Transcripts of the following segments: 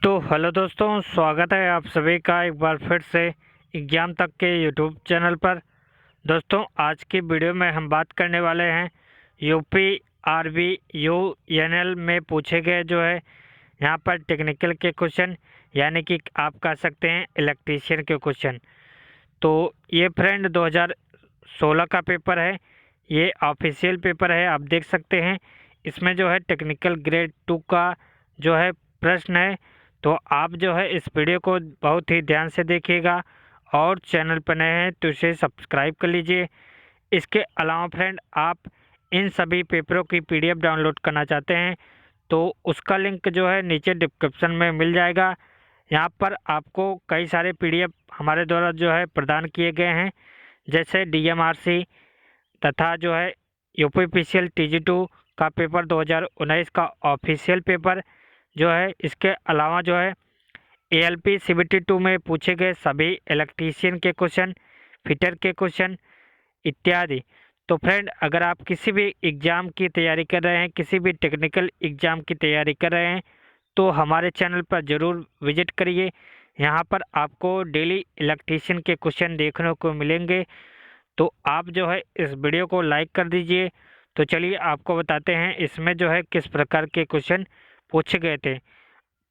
तो हेलो दोस्तों, स्वागत है आप सभी का एक बार फिर से एग्जाम तक के यूट्यूब चैनल पर। दोस्तों, आज की वीडियो में हम बात करने वाले हैं यूपी आरबी यूएनएल में पूछे गए जो है यहाँ पर टेक्निकल के क्वेश्चन, यानी कि आप कह सकते हैं इलेक्ट्रीशियन के क्वेश्चन। तो ये फ्रेंड 2016 का पेपर है, ये ऑफिशियल पेपर है। आप देख सकते हैं इसमें जो है टेक्निकल ग्रेड 2 का जो है प्रश्न है। तो आप जो है इस वीडियो को बहुत ही ध्यान से देखिएगा और चैनल पर नए हैं तो इसे सब्सक्राइब कर लीजिए। इसके अलावा फ्रेंड, आप इन सभी पेपरों की पीडीएफ डाउनलोड करना चाहते हैं तो उसका लिंक जो है नीचे डिस्क्रिप्शन में मिल जाएगा। यहाँ पर आपको कई सारे पीडीएफ हमारे द्वारा जो है प्रदान किए गए हैं, जैसे डीएमआरसी तथा जो है यूपीपीसीएल TG2 का पेपर 2019 का ऑफिशियल पेपर जो है। इसके अलावा जो है ALP CBT2 में पूछे गए सभी इलेक्ट्रीशियन के क्वेश्चन, फिटर के क्वेश्चन इत्यादि। तो फ्रेंड, अगर आप किसी भी एग्ज़ाम की तैयारी कर रहे हैं, किसी भी टेक्निकल एग्ज़ाम की तैयारी कर रहे हैं, तो हमारे चैनल पर ज़रूर विजिट करिए। यहाँ पर आपको डेली इलेक्ट्रीशियन के क्वेश्चन देखने को मिलेंगे। तो आप जो है इस वीडियो को लाइक कर दीजिए। तो चलिए आपको बताते हैं इसमें जो है किस प्रकार के क्वेश्चन पूछे गए थे।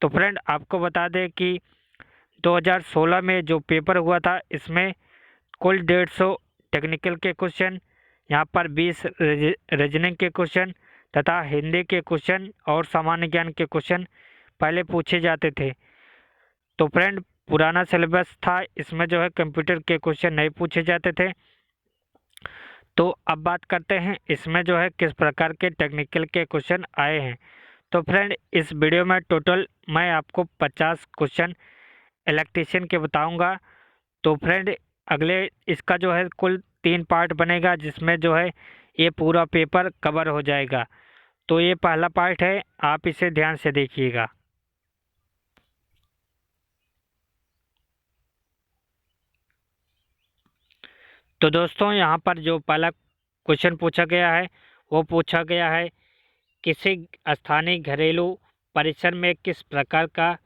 तो फ्रेंड, आपको बता दें कि 2016 में जो पेपर हुआ था इसमें कुल 150 टेक्निकल के क्वेश्चन, यहाँ पर 20 रीजनिंग के क्वेश्चन तथा हिंदी के क्वेश्चन और सामान्य ज्ञान के क्वेश्चन पहले पूछे जाते थे। तो फ्रेंड, पुराना सिलेबस था, इसमें जो है कंप्यूटर के क्वेश्चन नहीं पूछे जाते थे। तो अब बात करते हैं इसमें जो है किस प्रकार के टेक्निकल के क्वेश्चन आए हैं। तो फ्रेंड, इस वीडियो में टोटल मैं आपको 50 क्वेश्चन इलेक्ट्रीशियन के बताऊंगा। तो फ्रेंड, अगले इसका जो है कुल 3 पार्ट बनेगा, जिसमें जो है ये पूरा पेपर कवर हो जाएगा। तो ये पहला पार्ट है, आप इसे ध्यान से देखिएगा। तो दोस्तों, यहाँ पर जो पहला क्वेश्चन पूछा गया है वो पूछा गया है किसी स्थानीय घरेलू परिसर में किस प्रकार का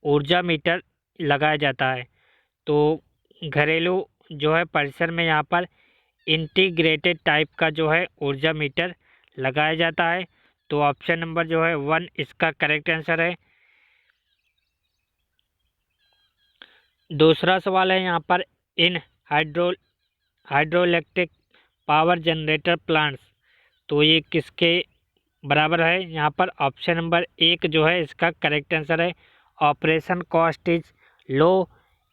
ऊर्जा मीटर लगाया जाता है। तो घरेलू जो है परिसर में यहाँ पर इंटीग्रेटेड टाइप का जो है ऊर्जा मीटर लगाया जाता है। तो ऑप्शन नंबर जो है 1 इसका करेक्ट आंसर है। दूसरा सवाल है यहाँ पर इन हाइड्रोइलेक्ट्रिक पावर जनरेटर प्लांट्स, तो ये किसके बराबर है। यहाँ पर ऑप्शन नंबर 1 जो है इसका करेक्ट आंसर है। Operation cost is low,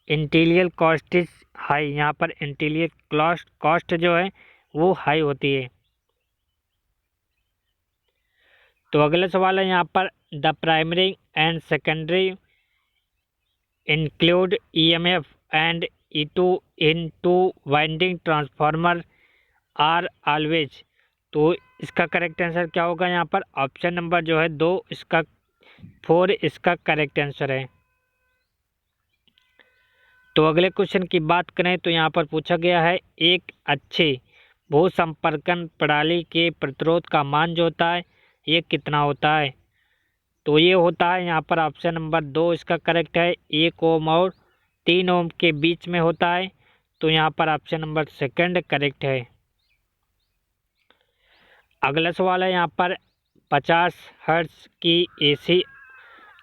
interior cost is high. यहाँ पर इंटीरियर कॉस्ट जो है वो हाई होती है। तो अगला सवाल है यहाँ पर the primary and secondary include EMF and E2 in two winding transformer are always. तो इसका करेक्ट आंसर क्या होगा। यहाँ पर ऑप्शन नंबर जो है 2 इसका 4 इसका करेक्ट आंसर है। तो अगले क्वेश्चन की बात करें तो यहाँ पर पूछा गया है एक अच्छे भू संपर्कन प्रणाली के प्रतिरोध का मान जो होता है ये कितना होता है। तो ये होता है यहाँ पर ऑप्शन नंबर 2 इसका करेक्ट है। 1 ओम और 3 ओम के बीच में होता है। तो यहाँ पर ऑप्शन नंबर 2 करेक्ट है। अगला सवाल है यहाँ पर 50 हर्ट्ज की AC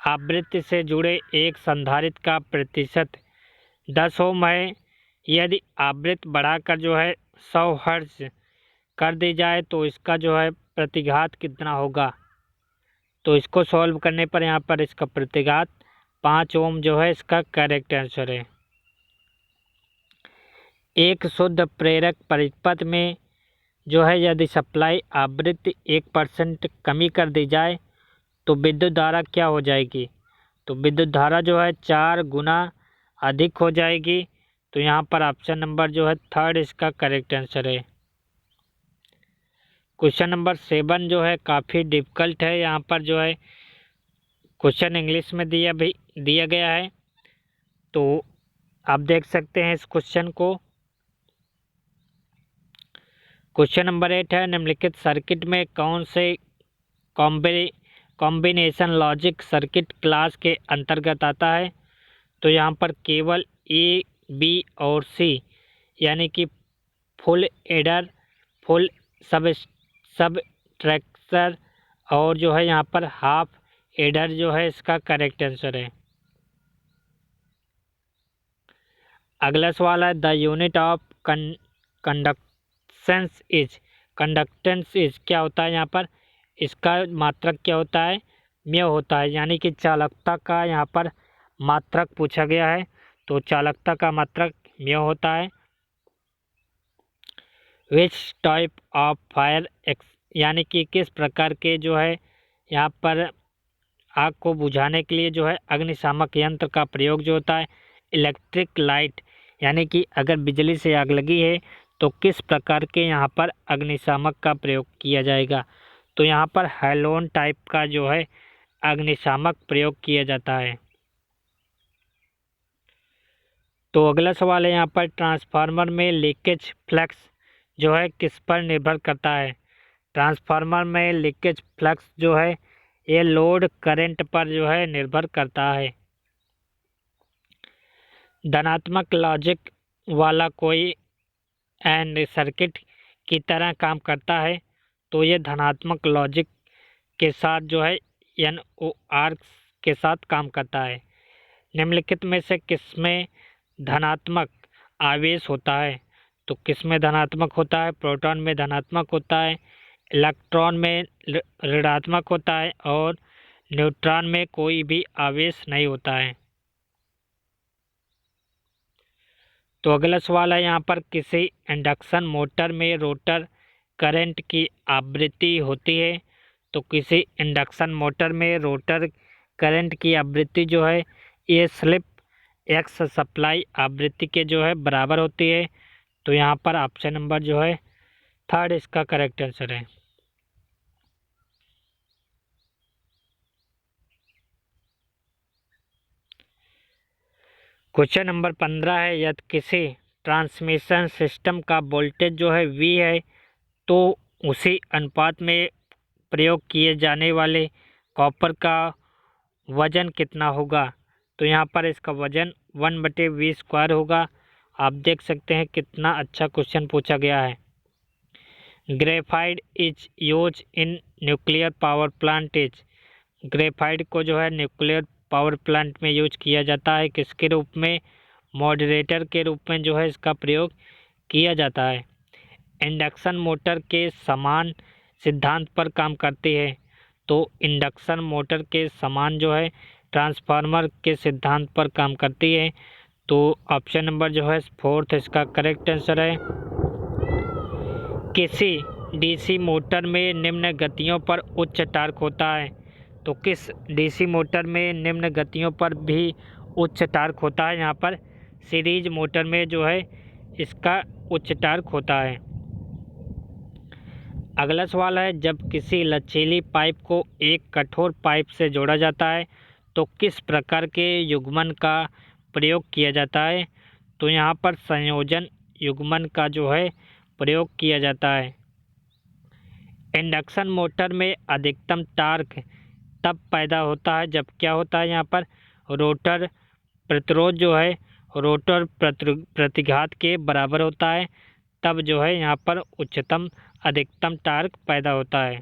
आवृत्ति से जुड़े एक संधारित्र का प्रतिशत 10 ओम है। यदि आवृत्ति बढ़ाकर जो है 100 हर्ट्ज कर दी जाए तो इसका जो है प्रतिघात कितना होगा। तो इसको सॉल्व करने पर यहाँ पर इसका प्रतिघात 5 ओम जो है इसका करेक्ट आंसर है। एक शुद्ध प्रेरक परिपथ में जो है यदि सप्लाई आवृत्ति 1% कमी कर दी जाए तो विद्युत धारा क्या हो जाएगी। तो विद्युत धारा जो है 4 गुना अधिक हो जाएगी। तो यहाँ पर ऑप्शन नंबर जो है 3 इसका करेक्ट आंसर है। क्वेश्चन नंबर 7 जो है काफ़ी डिफ़िकल्ट है। यहाँ पर जो है क्वेश्चन इंग्लिश में दिया गया है। तो आप देख सकते हैं इस क्वेश्चन को। क्वेश्चन नंबर 8 है निम्नलिखित सर्किट में कौन से कॉम्बिनेशन लॉजिक सर्किट क्लास के अंतर्गत आता है। तो यहाँ पर केवल ए, बी और सी यानी कि फुल एडर, फुल सबट्रैक्टर और जो है यहाँ पर हाफ एडर जो है इसका करेक्ट आंसर है। अगला सवाल है the unit of conductance is क्या होता है यहाँ पर, इसका मात्रक क्या होता है, म्यू होता है, यानी कि चालकता का यहाँ पर मात्रक पूछा गया है। तो चालकता का मात्रक म्यू होता है। विच टाइप ऑफ फायर यानी कि किस प्रकार के जो है यहाँ पर आग को बुझाने के लिए जो है अग्निशामक यंत्र का प्रयोग जो होता है। इलेक्ट्रिक लाइट यानी कि अगर बिजली से आग लगी है तो किस प्रकार के यहाँ पर अग्निशामक का प्रयोग किया जाएगा। तो यहाँ पर हैलोन टाइप का जो है अग्निशामक प्रयोग किया जाता है। तो अगला सवाल है यहाँ पर ट्रांसफार्मर में लीकेज फ्लक्स जो है किस पर निर्भर करता है। ट्रांसफार्मर में लीकेज फ्लक्स जो है ये लोड करंट पर जो है निर्भर करता है। धनात्मक लॉजिक वाला कोई एंड सर्किट की तरह काम करता है। तो ये धनात्मक लॉजिक के साथ जो है NOR के साथ काम करता है। निम्नलिखित में से किसमें धनात्मक आवेश होता है। तो किसमें धनात्मक होता है, प्रोटॉन में धनात्मक होता है, इलेक्ट्रॉन में ऋणात्मक होता है और न्यूट्रॉन में कोई भी आवेश नहीं होता है। तो अगला सवाल है यहाँ पर किसी इंडक्शन मोटर में रोटर करंट की आवृत्ति होती है। तो किसी इंडक्शन मोटर में रोटर करंट की आवृत्ति जो है ये स्लिप एक्स सप्लाई आवृत्ति के जो है बराबर होती है। तो यहाँ पर ऑप्शन नंबर जो है 3 इसका करेक्ट आंसर है। क्वेश्चन नंबर 15 है यदि किसी ट्रांसमिशन सिस्टम का वोल्टेज जो है V है तो उसी अनुपात में प्रयोग किए जाने वाले कॉपर का वजन कितना होगा। तो यहाँ पर इसका वजन 1/V² होगा। आप देख सकते हैं कितना अच्छा क्वेश्चन पूछा गया है। Graphite is use in nuclear power plant is, graphite को जो है न्यूक्लियर पावर प्लांट में यूज किया जाता है किसके रूप में, मॉडरेटर के रूप में जो है इसका प्रयोग किया जाता है। इंडक्शन मोटर के समान सिद्धांत पर काम करती है। तो इंडक्शन मोटर के समान जो है ट्रांसफार्मर के सिद्धांत पर काम करती है। तो ऑप्शन नंबर जो है 4 इसका करेक्ट आंसर है। किसी डीसी मोटर में निम्न गतियों पर उच्च टार्क होता है। तो किस डीसी मोटर में निम्न गतियों पर भी उच्च टार्क होता है, यहाँ पर सीरीज मोटर में जो है इसका उच्च टार्क होता है। अगला सवाल है जब किसी लचीली पाइप को एक कठोर पाइप से जोड़ा जाता है तो किस प्रकार के युग्मन का प्रयोग किया जाता है। तो यहाँ पर संयोजन युग्मन का जो है प्रयोग किया जाता है। इंडक्शन मोटर में अधिकतम टार्क तब पैदा होता है जब क्या होता है, यहाँ पर रोटर प्रतिरोध जो है रोटर प्रतिघात के बराबर होता है, तब जो है यहाँ पर उच्चतम अधिकतम टार्क पैदा होता है।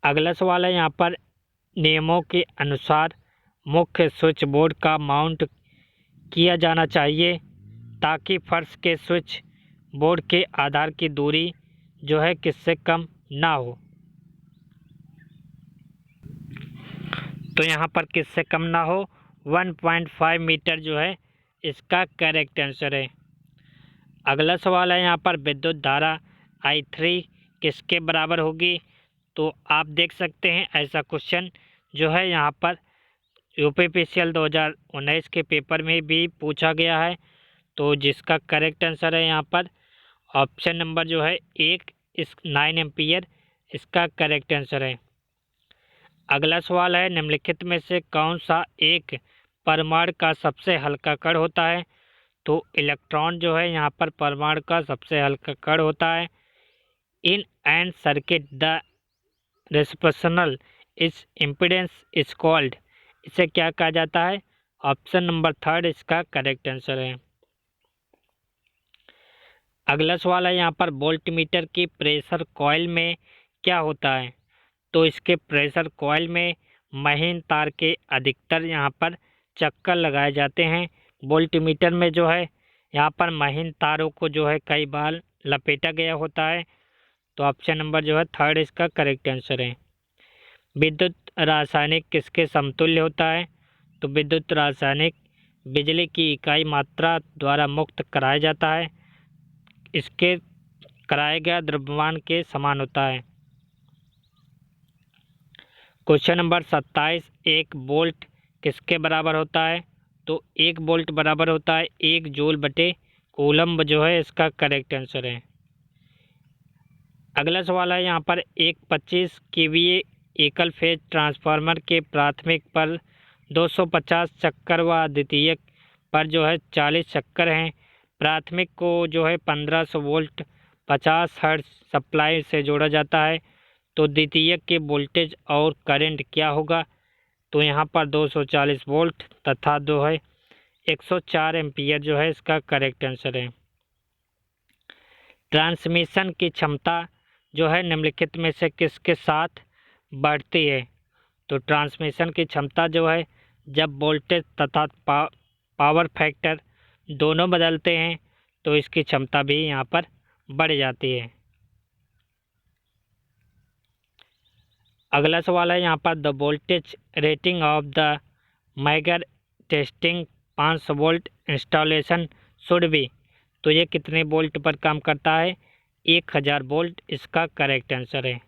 अगला सवाल है यहाँ पर नियमों के अनुसार मुख्य स्विच बोर्ड का माउंट किया जाना चाहिए ताकि फर्श के स्विच बोर्ड के आधार की दूरी जो है किससे कम ना हो। तो यहाँ पर किससे कम ना हो, 1.5 मीटर जो है इसका करेक्ट आंसर है। अगला सवाल है यहाँ पर विद्युत धारा I3 किसके बराबर होगी। तो आप देख सकते हैं ऐसा क्वेश्चन जो है यहाँ पर UPPCL 2019 के पेपर में भी पूछा गया है। तो जिसका करेक्ट आंसर है यहाँ पर ऑप्शन नंबर जो है 1 इस 9 एम्पियर इसका करेक्ट आंसर है। अगला सवाल है निम्नलिखित में से कौन सा एक परमाणु का सबसे हल्का कण होता है। तो इलेक्ट्रॉन जो है यहाँ पर परमाणु का सबसे हल्का कण होता है। इन एंड सर्किट द रेसिप्रोशनल इस इम्पीडेंस इज कॉल्ड, इसे क्या कहा जाता है? ऑप्शन नंबर थर्ड इसका करेक्ट आंसर है। अगला सवाल है यहाँ पर वोल्टमीटर की प्रेशर कॉइल में क्या होता है? तो इसके प्रेशर कॉइल में महीन तार के अधिकतर यहाँ पर चक्कर लगाए जाते हैं। वोल्टमीटर में जो है यहाँ पर महीन तारों को जो है कई बार लपेटा गया होता है। तो ऑप्शन नंबर जो है थर्ड इसका करेक्ट आंसर है। विद्युत रासायनिक किसके समतुल्य होता है? तो विद्युत रासायनिक बिजली की इकाई मात्रा द्वारा मुक्त कराया जाता है, इसके कराए गए द्रव्यमान के समान होता है। क्वेश्चन नंबर 27, एक वोल्ट किसके बराबर होता है? तो एक वोल्ट बराबर होता है 1 जूल बटे कूलम्ब, जो है इसका करेक्ट आंसर है। अगला सवाल है यहाँ पर एक 25 केवीए एकल फेज ट्रांसफार्मर के प्राथमिक पर 250 चक्कर व द्वितीयक पर जो है 40 चक्कर हैं। प्राथमिक को जो है 1500 वोल्ट 50 हर्ट्ज सप्लाई से जोड़ा जाता है, तो द्वितीयक के वोल्टेज और करंट क्या होगा? तो यहाँ पर 240 वोल्ट तथा जो है 104 एम्पियर जो है इसका करेक्ट आंसर है। ट्रांसमिशन की क्षमता जो है निम्नलिखित में से किसके साथ बढ़ती है? तो ट्रांसमिशन की क्षमता जो है जब वोल्टेज तथा पावर फैक्टर दोनों बदलते हैं तो इसकी क्षमता भी यहाँ पर बढ़ जाती है। अगला सवाल है यहाँ पर the voltage rating of the megger testing 500 volt installation should be, तो ये कितने वोल्ट पर काम करता है? 1000 वोल्ट इसका करेक्ट आंसर है।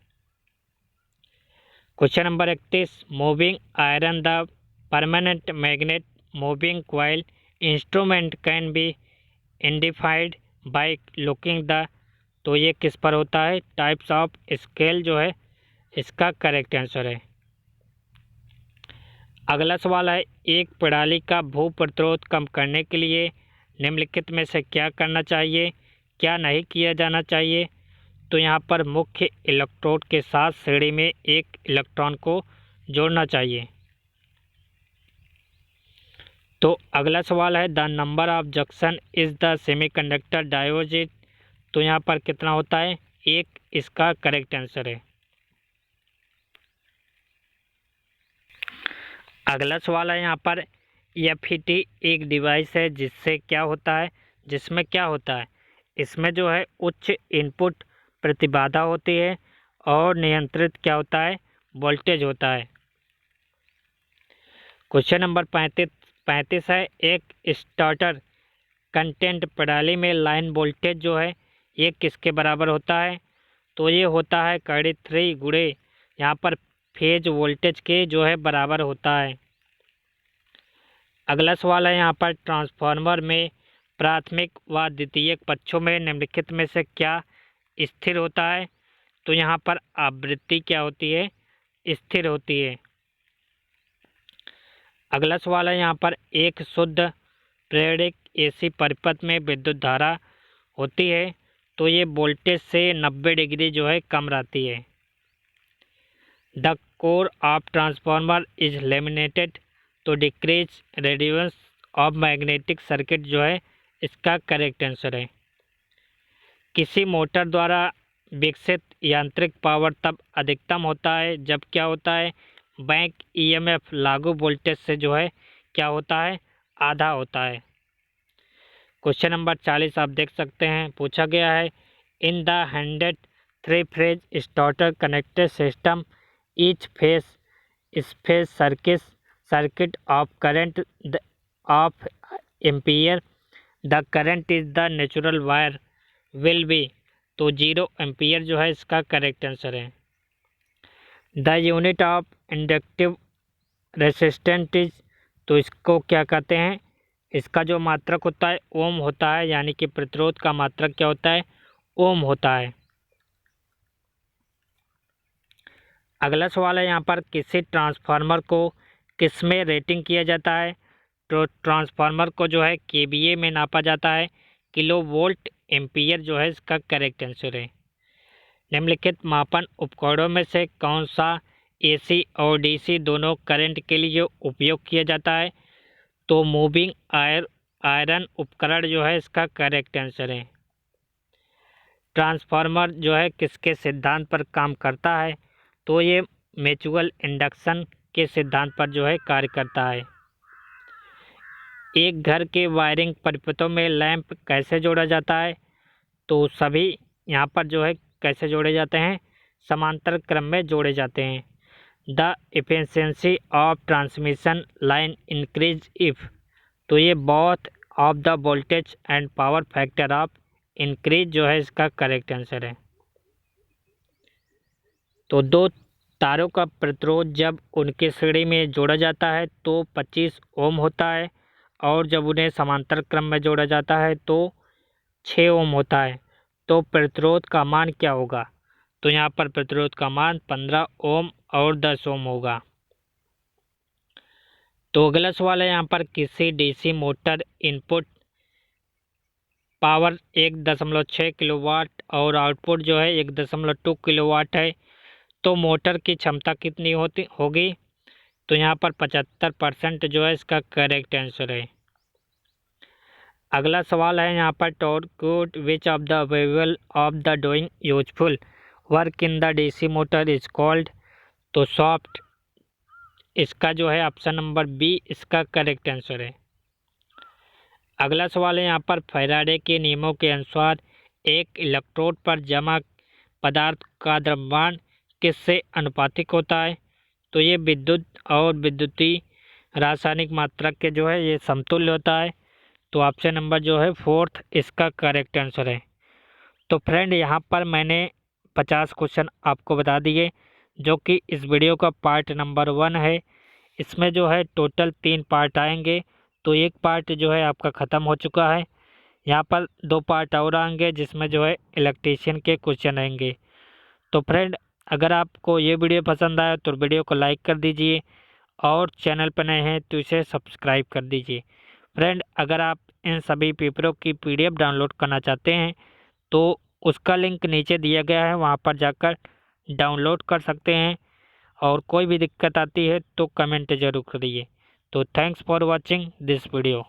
Question number 31, moving iron the permanent magnet moving coil instrument can be identified by looking the, तो ये किस पर होता है? टाइप्स ऑफ स्केल जो है इसका करेक्ट आंसर है। अगला सवाल है एक प्रणाली का भू प्रतिरोध कम करने के लिए निम्नलिखित में से क्या करना चाहिए, क्या नहीं किया जाना चाहिए? तो यहाँ पर मुख्य इलेक्ट्रोड के साथ श्रेणी में एक इलेक्ट्रॉन को जोड़ना चाहिए। तो अगला सवाल है the number of junction is the semiconductor diode, तो यहाँ पर कितना होता है? 1 इसका करेक्ट आंसर है। अगला सवाल है यहाँ पर एफईटी एक डिवाइस है जिससे क्या होता है, जिसमें क्या होता है? इसमें जो है उच्च इनपुट प्रतिबाधा होती है और नियंत्रित क्या होता है? वोल्टेज होता है। क्वेश्चन नंबर 35 है एक स्टार्टर कंटेंट प्रणाली में लाइन वोल्टेज जो है ये किसके बराबर होता है? तो ये होता है कड़ी 3 गुणे यहाँ पर फेज वोल्टेज के जो है बराबर होता है। अगला सवाल है यहाँ पर ट्रांसफार्मर में प्राथमिक व द्वितीयक पक्षों में निम्नलिखित में से क्या स्थिर होता है? तो यहाँ पर आवृत्ति क्या होती है? स्थिर होती है। अगला सवाल है यहाँ पर एक शुद्ध प्रेरक एसी परिपथ में विद्युत धारा होती है, तो ये वोल्टेज से 90 डिग्री जो है कम रहती है। The core of transformer is laminated to decrease radius of magnetic circuit जो है इसका करेक्ट आंसर है। किसी मोटर द्वारा विकसित यांत्रिक पावर तब अधिकतम होता है जब क्या होता है? बैक ईएमएफ लागू वोल्टेज से जो है क्या होता है? आधा होता है। क्वेश्चन नंबर 40 आप देख सकते हैं, पूछा गया है in the 100 3 phase starter connected system each phase space circuit of current of ampere the current is the natural wire will be, तो 0 एम्पियर जो है इसका करेक्ट आंसर है। The unit of inductive resistant is, तो इसको क्या कहते हैं? इसका जो मात्रक होता है ओम होता है, यानी कि प्रतिरोध का मात्रक क्या होता है? ओम होता है। अगला सवाल है यहाँ पर किसी ट्रांसफार्मर को किस में रेटिंग किया जाता है? तो ट्रांसफार्मर को जो है केवीए में नापा जाता है, किलो वोल्ट एम्पियर जो है इसका करेक्ट आंसर है। निम्नलिखित मापन उपकरणों में से कौन सा AC और DC दोनों करंट के लिए उपयोग किया जाता है? तो मूविंग आयरन उपकरण जो है इसका करेक्ट आंसर है। ट्रांसफार्मर जो है किसके सिद्धांत पर काम करता है? तो ये म्यूचुअल इंडक्शन के सिद्धांत पर जो है कार्य करता है। एक घर के वायरिंग परिपथों में लैंप कैसे जोड़ा जाता है? तो सभी यहाँ पर जो है कैसे जोड़े जाते हैं? समांतर क्रम में जोड़े जाते हैं। The efficiency of transmission line increase if, तो ये both of the voltage and power factor of increase जो है इसका करेक्ट आंसर है। तो दो तारों का प्रतिरोध जब उनके श्रेणी में जोड़ा जाता है तो 25 ओम होता है, और जब उन्हें समांतर क्रम में जोड़ा जाता है तो 6 ओम होता है। तो प्रतिरोध का मान क्या होगा? तो यहाँ पर प्रतिरोध का मान 15 ओम और 10 ओम होगा। तो अगला सवाल है यहाँ पर, किसी DC motor input power 1.6 kilowatt और आउटपुट जो है 1.2 किलोवाट है, तो मोटर की क्षमता कितनी होगी? तो यहाँ पर 75% जो है इसका करेक्ट आंसर है। अगला सवाल है यहाँ पर, torque which of the available of the doing useful work in the DC motor is called? तो सॉफ्ट, इसका जो है ऑप्शन नंबर बी इसका करेक्ट आंसर है। अगला सवाल है यहाँ पर, फैराडे के नियमों के अनुसार एक इलेक्ट्रोड पर जमा पदार्थ का द्रव्यमान किससे अनुपातिक होता है? तो ये विद्युत और विद्युतीय रासायनिक मात्रा के जो है ये समतुल्य होता है। तो ऑप्शन नंबर जो है फोर्थ इसका करेक्ट आंसर है। तो फ्रेंड यहाँ पर मैंने 50 क्वेश्चन आपको बता दिए, जो कि इस वीडियो का पार्ट नंबर 1 है। इसमें जो है टोटल 3 पार्ट आएंगे। तो एक पार्ट जो है आपका ख़त्म हो चुका है। यहाँ पर 2 पार्ट और आएंगे जिसमें जो है इलेक्ट्रीशियन के क्वेश्चन आएंगे। तो फ्रेंड, अगर आपको ये वीडियो पसंद आया तो वीडियो को लाइक कर दीजिए, और चैनल पर नए हैं तो इसे सब्सक्राइब कर दीजिए। फ्रेंड, अगर आप इन सभी पेपरों की PDF डाउनलोड करना चाहते हैं तो उसका लिंक नीचे दिया गया है, वहाँ पर जाकर डाउनलोड कर सकते हैं। और कोई भी दिक्कत आती है तो कमेंट ज़रूर करिए। तो thanks for watching this video.